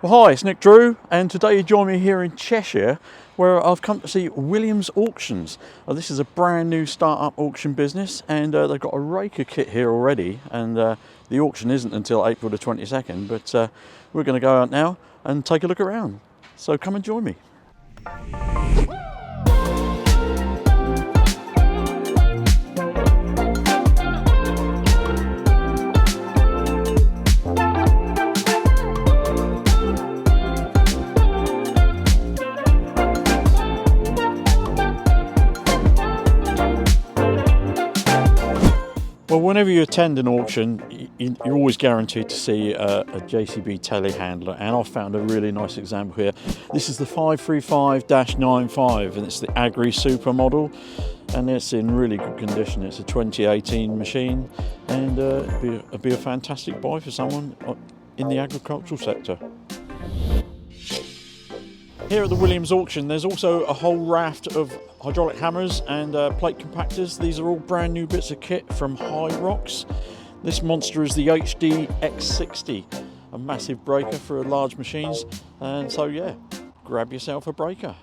Well, hi, it's Nick Drew, and today you join me here in Cheshire, where I've come to see Williams Auctions. This is a brand new start-up auction business, and they've got a raker kit here already, and the auction isn't until April the 22nd, but we're going to go out now and take a look around. So come and join me. Well, whenever you attend an auction, you're always guaranteed to see a JCB Telehandler, and I've found a really nice example here. This is the 535-95, and it's the Agri Super model, and it's in really good condition. It's a 2018 machine, and it'd be a fantastic buy for someone in the agricultural sector. Here at the Williams auction, there's also a whole raft of hydraulic hammers and plate compactors. These are all brand new bits of kit from High Rocks. This monster is the HD X60, a massive breaker for large machines. And so yeah, grab yourself a breaker.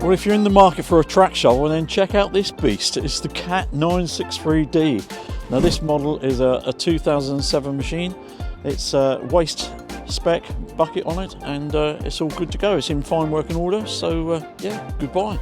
Well, if you're in the market for a track shovel, then check out this beast. It's the Cat 963D. Now this model is a 2007 machine. It's waste spec bucket on it, and it's all good to go. It's in fine working order, so yeah, goodbye.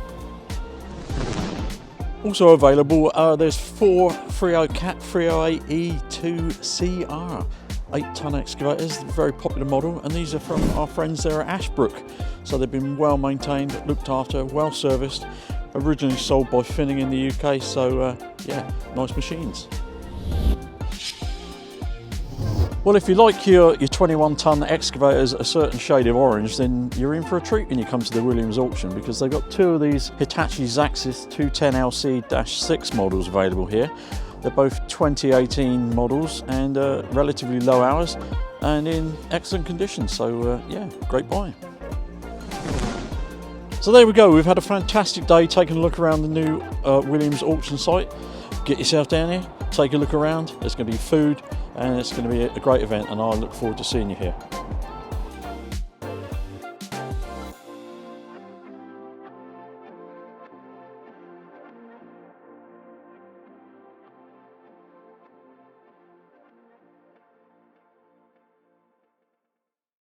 Also available, there's four Cat 308E2CR 8-ton excavators, very popular model, and these are from our friends there at Ashbrook. So they've been well maintained, looked after, well serviced, originally sold by Finning in the UK, so yeah, nice machines. Well, if you like your 21-ton excavators a certain shade of orange, then you're in for a treat when you come to the Williams auction, because they've got two of these Hitachi Zaxis 210LC-6 models available here. They're both 2018 models and relatively low hours and in excellent condition, so yeah, great buy. So there we go, we've had a fantastic day taking a look around the new Williams auction site. Get yourself down here, take a look around. There's going to be food, and it's going to be a great event, and I look forward to seeing you here.